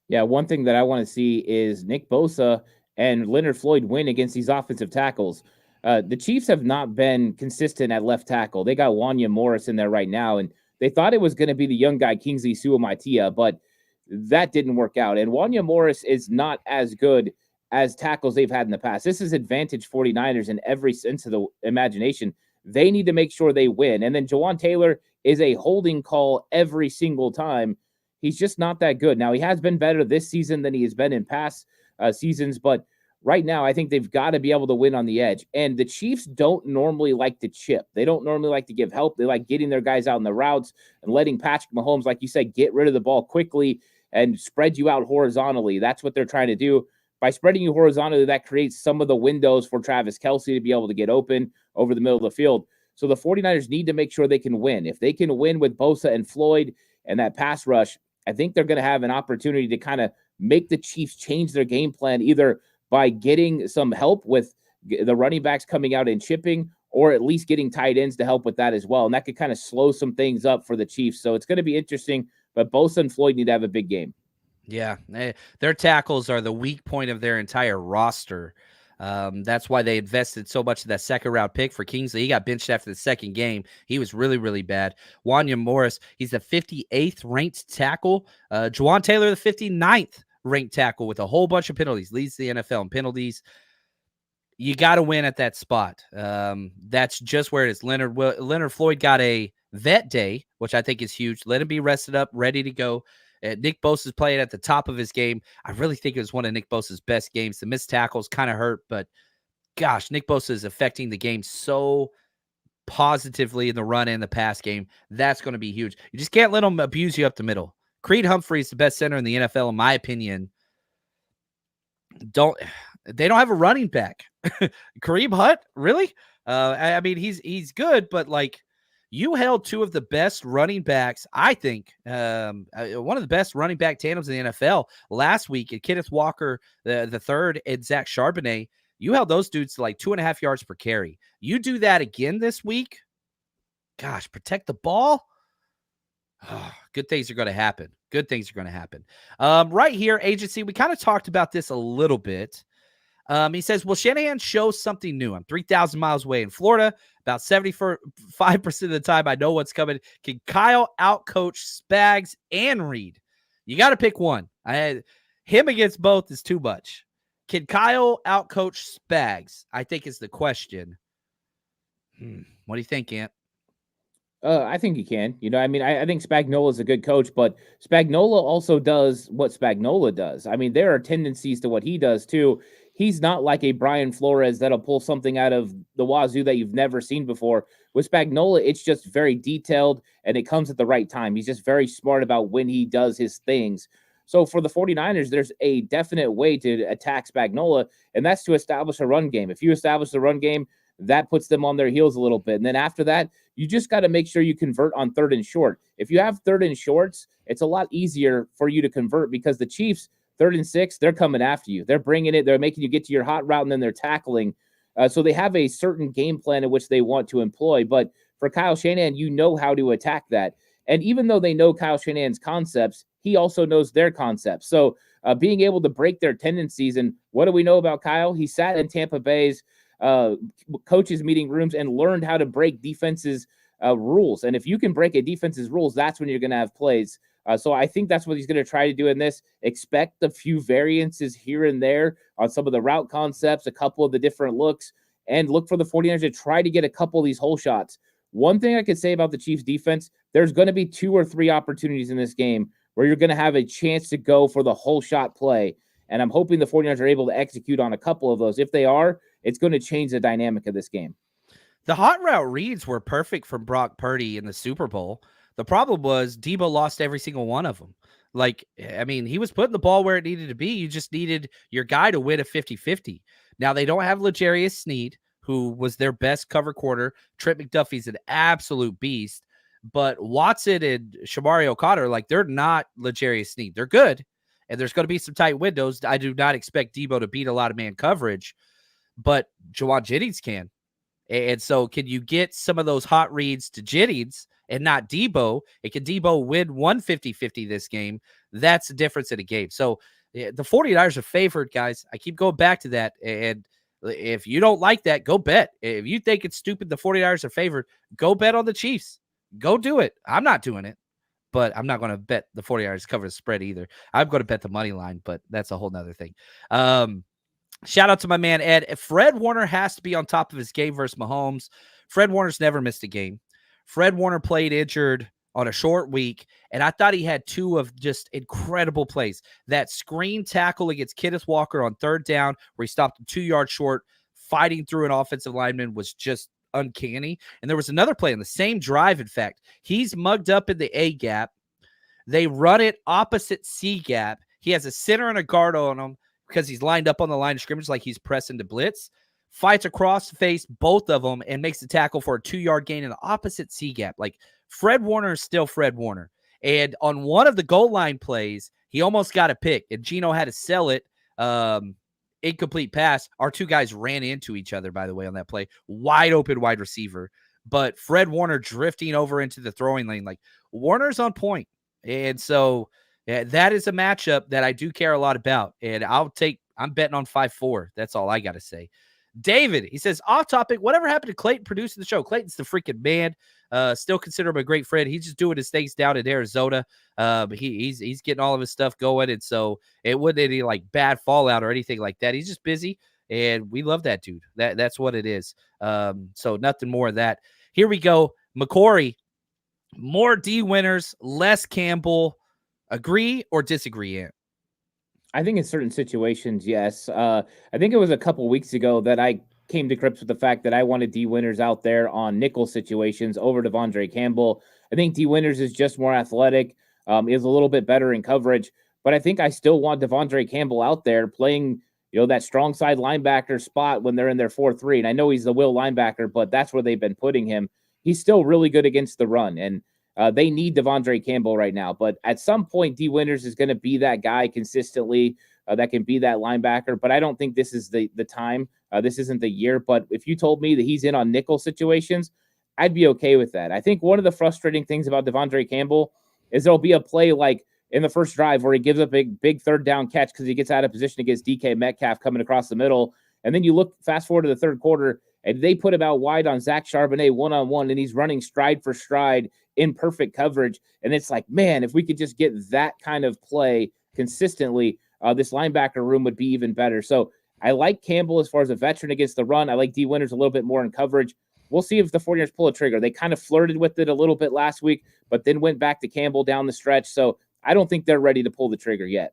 Yeah, one thing that I want to see is Nick Bosa and Leonard Floyd win against these offensive tackles. The Chiefs have not been consistent at left tackle. They got Wanya Morris in there right now, and they thought it was going to be the young guy, Kingsley Suamaitea, but that didn't work out. And Wanya Morris is not as good as tackles they've had in the past. This is advantage 49ers in every sense of the imagination. They need to make sure they win. And then Jawaan Taylor is a holding call every single time. He's just not that good. Now, he has been better this season than he has been in past seasons, but right now, I think they've got to be able to win on the edge. And the Chiefs don't normally like to chip. They don't normally like to give help. They like getting their guys out in the routes and letting Patrick Mahomes, like you said, get rid of the ball quickly and spread you out horizontally. That's what they're trying to do. By spreading you horizontally, that creates some of the windows for Travis Kelce to be able to get open over the middle of the field. So the 49ers need to make sure they can win. If they can win with Bosa and Floyd and that pass rush, I think they're going to have an opportunity to kind of make the Chiefs change their game plan, either by getting some help with the running backs coming out and chipping, or at least getting tight ends to help with that as well. And that could kind of slow some things up for the Chiefs. So it's going to be interesting, but Bosa and Floyd need to have a big game. Yeah, their tackles are the weak point of their entire roster. That's why they invested so much in that second round pick for Kingsley. He got benched after the second game. He was really, really bad. Wanya Morris, he's the 58th ranked tackle. Jawaan Taylor, the 59th ranked tackle with a whole bunch of penalties, leads the NFL in penalties. You got to win at that spot. That's just where it is. Leonard Floyd got a vet day, which I think is huge. Let him be rested up, ready to go. Nick Bosa's playing at the top of his game. I really think it was one of Nick Bosa's best games. The missed tackles kind of hurt, but gosh, Nick Bosa is affecting the game so positively in the run and the pass game. That's going to be huge. You just can't let them abuse you up the middle. Creed Humphrey is the best center in the NFL, in my opinion. They don't have a running back. Kareem Hunt, really? I mean, he's good, but like, you held two of the best running backs, I think, one of the best running back tandems in the NFL last week. And Kenneth Walker, the third, and Zach Charbonnet, you held those dudes to like 2.5 yards per carry. You do that again this week, gosh, protect the ball. Oh, good things are going to happen. Good things are going to happen. Right here, agency, we kind of talked about this a little bit. He says, will Shanahan show something new? I'm 3,000 miles away in Florida. About 75% of the time, I know what's coming. Can Kyle outcoach Spags and Reed? You got to pick one. Him against both is too much. Can Kyle outcoach Spags? I think is the question. What do you think, Ant? I think he can. You know, I mean, I think Spagnuolo is a good coach, but Spagnuolo also does what Spagnuolo does. I mean, there are tendencies to what he does too. He's not like a Brian Flores that'll pull something out of the wazoo that you've never seen before. With Spagnuolo, it's just very detailed and it comes at the right time. He's just very smart about when he does his things. So for the 49ers, there's a definite way to attack Spagnuolo, and that's to establish a run game. If you establish the run game, that puts them on their heels a little bit. And then after that, you just got to make sure you convert on 3rd and short. If you have 3rd and shorts, it's a lot easier for you to convert because the Chiefs, 3rd and 6, they're coming after you. They're bringing it. They're making you get to your hot route, and then they're tackling. So they have a certain game plan in which they want to employ. But for Kyle Shanahan, you know how to attack that. And even though they know Kyle Shanahan's concepts, he also knows their concepts. So being able to break their tendencies, and what do we know about Kyle? He sat in Tampa Bay's coaches meeting rooms and learned how to break defenses rules. And if you can break a defense's rules, that's when you're going to have plays. So I think that's what he's going to try to do in this. Expect a few variances here and there on some of the route concepts, a couple of the different looks, and look for the 49ers to try to get a couple of these hole shots. One thing I could say about the Chiefs defense, there's going to be 2 or 3 opportunities in this game where you're going to have a chance to go for the whole shot play. And I'm hoping the 49ers are able to execute on a couple of those. If they are, it's going to change the dynamic of this game. The hot route reads were perfect from Brock Purdy in the Super Bowl. The problem was Debo lost every single one of them. Like, I mean, he was putting the ball where it needed to be. You just needed your guy to win a 50-50. Now, they don't have L'Jarius Sneed, who was their best cover quarter. Trent McDuffie's an absolute beast. But Watson and Shamari O'Connor, like, they're not L'Jarius Sneed. They're good, and there's going to be some tight windows. I do not expect Debo to beat a lot of man coverage, but Jauan Jennings can. And so can you get some of those hot reads to Jennings and not Debo? And can Debo win 150-50 this game? That's the difference in a game. So the 49ers are favored, guys. I keep going back to that. And if you don't like that, go bet. If you think it's stupid the 49ers are favored, go bet on the Chiefs. Go do it. I'm not doing it, but I'm not going to bet the 49ers cover the spread either. I'm going to bet the money line, but that's a whole nother thing. Shout out to my man, Ed. Fred Warner has to be on top of his game versus Mahomes. Fred Warner's never missed a game. Fred Warner played injured on a short week, and I thought he had 2 of just incredible plays. That screen tackle against Kenneth Walker on 3rd down where he stopped him 2 yards short, fighting through an offensive lineman was just uncanny. And there was another play in the same drive, in fact. He's mugged up in the A gap. They run it opposite C gap. He has a center and a guard on him because he's lined up on the line of scrimmage like he's pressing to blitz, fights across the face, both of them, and makes the tackle for a 2-yard gain in the opposite C gap. Like, Fred Warner is still Fred Warner. And on one of the goal line plays, he almost got a pick, and Geno had to sell it. Incomplete pass. Our 2 guys ran into each other, by the way, on that play. Wide open wide receiver. But Fred Warner drifting over into the throwing lane. Like, Warner's on point. And so that is a matchup that I do care a lot about. And I'm betting on 5-4. That's all I got to say. David, he says, off topic, whatever happened to Clayton producing the show? Clayton's the freaking man. Still consider him a great friend. He's just doing his things down in Arizona. He's getting all of his stuff going. And so it wasn't any like bad fallout or anything like that. He's just busy. And we love that dude. That's what it is. So nothing more of that. Here we go. McCory, more D winners, less Campbell. Agree or disagree, Ant? I think in certain situations, yes. I think it was a couple weeks ago that I came to grips with the fact that I wanted D Winters out there on nickel situations over Devondre Campbell. I think D Winters is just more athletic, is a little bit better in coverage, but I think I still want Devondre Campbell out there playing, that strong side linebacker spot when they're in their 4-3. And I know he's the will linebacker, but that's where they've been putting him. He's still really good against the run, and they need Devondre Campbell right now. But at some point, D Winters is going to be that guy consistently that can be that linebacker. But I don't think this is the time. This isn't the year. But if you told me that he's in on nickel situations, I'd be okay with that. I think one of the frustrating things about Devondre Campbell is there'll be a play like in the first drive where he gives up a big 3rd down catch because he gets out of position against DK Metcalf coming across the middle. And then you look fast forward to the 3rd quarter, and they put him out wide on Zach Charbonnet one-on-one, and he's running stride for stride in perfect coverage. And it's like, man, if we could just get that kind of play consistently, this linebacker room would be even better. So I like Campbell as far as a veteran against the run. I like D Winters a little bit more in coverage. We'll see if the 49ers pull a trigger. They kind of flirted with it a little bit last week, but then went back to Campbell down the stretch. So I don't think they're ready to pull the trigger yet.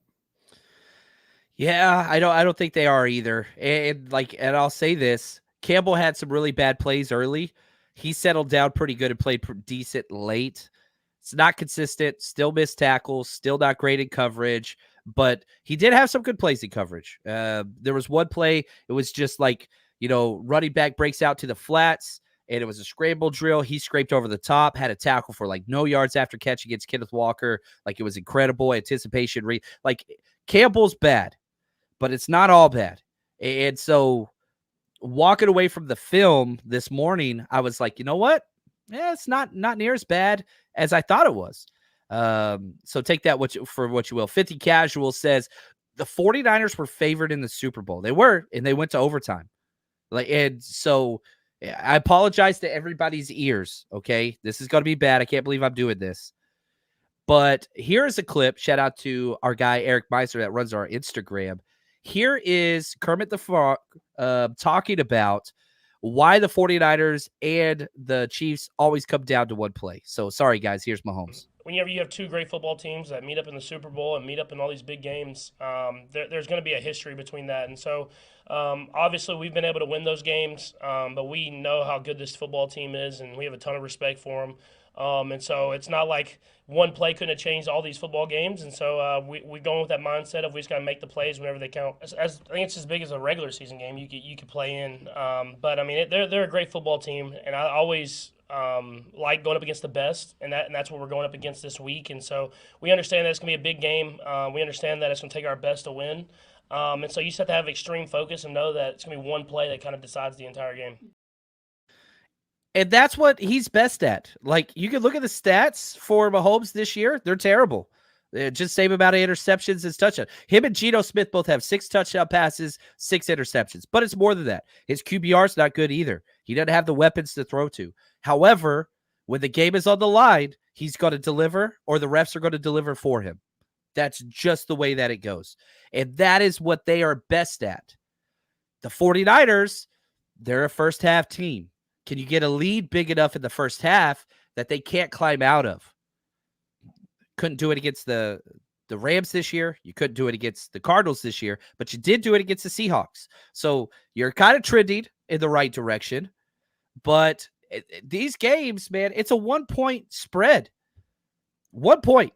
Yeah, I don't think they are either. And I'll say this, Campbell had some really bad plays early. He settled down pretty good and played decent late. It's not consistent, still missed tackles, still not great in coverage, but he did have some good plays in coverage. There was one play, it was just like, running back breaks out to the flats, and it was a scramble drill. He scraped over the top, had a tackle for like no yards after catch against Kenneth Walker. Like, it was incredible anticipation. Like, Campbell's bad, but it's not all bad. And so walking away from the film this morning, I was like, you know what? Yeah, it's not near as bad as I thought it was. So take that for what you will. 50 Casual says the 49ers were favored in the Super Bowl. They were, and they went to overtime. And so I apologize to everybody's ears. Okay. This is going to be bad. I can't believe I'm doing this, But here's a clip. Shout out to our guy, Eric Meiser, that runs our Instagram. Here is Kermit the Frog talking about why the 49ers and the Chiefs always come down to one play. So, sorry, guys. Here's Mahomes. Whenever you have two great football teams that meet up in the Super Bowl and meet up in all these big games, there's going to be a history between that. And so, obviously, we've been able to win those games, but we know how good this football team is, and we have a ton of respect for them. And so it's not like one play couldn't have changed all these football games. And so we're going with that mindset of we just got to make the plays whenever they count. I think it's as big as a regular season game you could play in. But, I mean, they're a great football team, and I always like going up against the best, and that's what we're going up against this week. And so we understand that it's going to be a big game. We understand that it's going to take our best to win. And so you just have to have extreme focus and know that it's going to be one play that kind of decides the entire game. And that's what he's best at. Like, you can look at the stats for Mahomes this year. They're terrible. They're just same amount of interceptions as touchdowns. Him and Geno Smith both have 6 touchdown passes, 6 interceptions. But it's more than that. His QBR is not good either. He doesn't have the weapons to throw to. However, when the game is on the line, he's going to deliver, or the refs are going to deliver for him. That's just the way that it goes. And that is what they are best at. The 49ers, they're a first-half team. Can you get a lead big enough in the first half that they can't climb out of? Couldn't do it against the Rams this year. You couldn't do it against the Cardinals this year, but you did do it against the Seahawks. So you're kind of trending in the right direction. But these games, man, it's a 1-point spread. 1 point.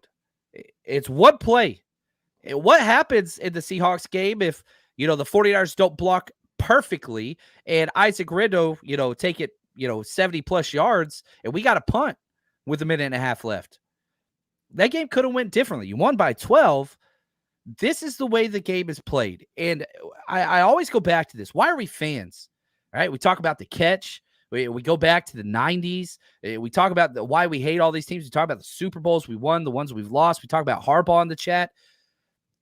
It's one play. And what happens in the Seahawks game if, the 49ers don't block perfectly and Isaac Rendo, take it, 70 plus yards, and we got a punt with a minute and a half left? That game could have went differently. You won by 12. This is the way the game is played. And I always go back to this. Why are we fans? All right. We talk about the catch. We go back to the 90s. We talk about why we hate all these teams. We talk about the Super Bowls we won, the ones we've lost. We talk about Harbaugh in the chat.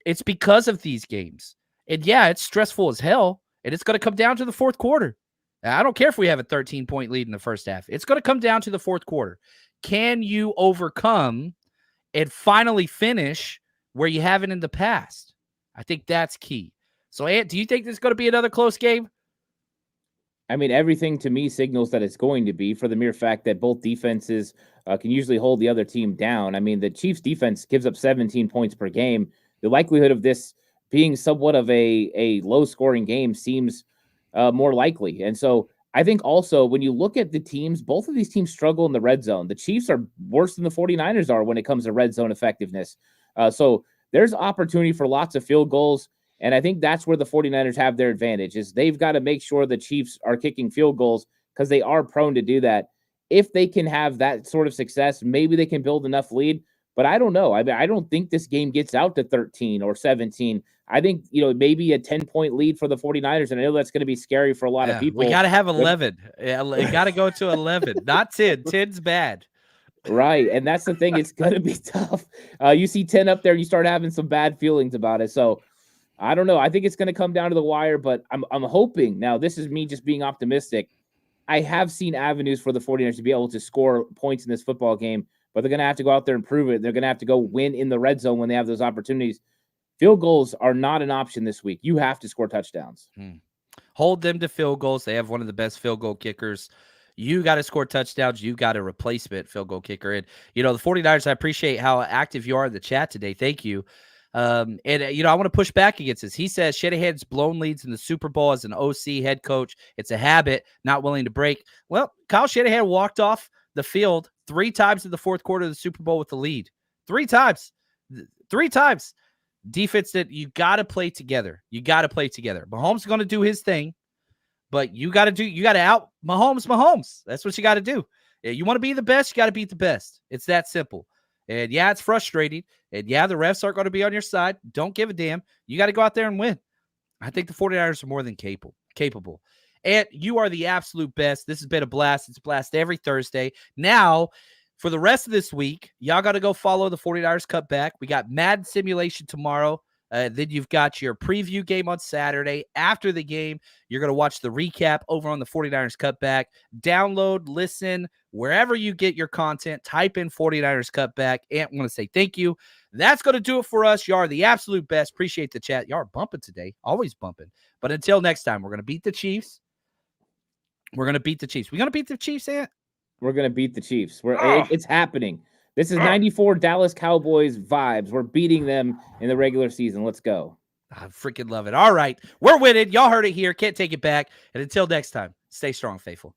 It's because of these games. And yeah, it's stressful as hell. And it's going to come down to the fourth quarter. I don't care if we have a 13-point lead in the first half. It's going to come down to the fourth quarter. Can you overcome and finally finish where you haven't in the past? I think that's key. So, Ant, do you think this is going to be another close game? I mean, everything to me signals that it's going to be, for the mere fact that both defenses can usually hold the other team down. I mean, the Chiefs defense gives up 17 points per game. The likelihood of this being somewhat of a low-scoring game seems more likely. And so I think also when you look at the teams, both of these teams struggle in the red zone. The Chiefs are worse than the 49ers are when it comes to red zone effectiveness. So there's opportunity for lots of field goals. And I think that's where the 49ers have their advantage, is they've got to make sure the Chiefs are kicking field goals, because they are prone to do that. If they can have that sort of success, maybe they can build enough lead. But I don't know. I mean, I don't think this game gets out to 13 or 17. I think, maybe a 10-point lead for the 49ers. And I know that's going to be scary for a lot of people. We got to have 11. It got to go to 11, not 10. 10's bad. Right. And that's the thing. It's going to be tough. You see 10 up there, you start having some bad feelings about it. So I don't know. I think it's going to come down to the wire, but I'm hoping. Now, this is me just being optimistic. I have seen avenues for the 49ers to be able to score points in this football game, but they're going to have to go out there and prove it. They're going to have to go win in the red zone when they have those opportunities. Field goals are not an option this week. You have to score touchdowns. Hold them to field goals. They have one of the best field goal kickers. You got to score touchdowns. You got a replacement field goal kicker. And, the 49ers, I appreciate how active you are in the chat today. Thank you. I want to push back against this. He says Shanahan's blown leads in the Super Bowl as an OC head coach. It's a habit, not willing to break. Well, Kyle Shanahan walked off the field 3 times in the fourth quarter of the Super Bowl with the lead. 3 times. 3 times. Defense that you got to play together. You got to play together. Mahomes is going to do his thing, but you got to out Mahomes. That's what you got to do. You want to be the best, you got to beat the best. It's that simple. And yeah, it's frustrating. And yeah, the refs aren't going to be on your side. Don't give a damn. You got to go out there and win. I think the 49ers are more than capable. And you are the absolute best. This has been a blast. It's a blast every Thursday. Now, for the rest of this week, y'all got to go follow the 49ers Cutback. We got Madden Simulation tomorrow. Then you've got your preview game on Saturday. After the game, you're going to watch the recap over on the 49ers Cutback. Download, listen, wherever you get your content. Type in 49ers Cutback. And I want to say thank you. That's going to do it for us. Y'all are the absolute best. Appreciate the chat. Y'all are bumping today. Always bumping. But until next time, we're going to beat the Chiefs. We're going to beat the Chiefs. We're going to beat the Chiefs, Ant? We're going to beat the Chiefs. It's happening. This is 94 Dallas Cowboys vibes. We're beating them in the regular season. Let's go. I freaking love it. All right. We're winning. Y'all heard it here. Can't take it back. And until next time, stay strong, faithful.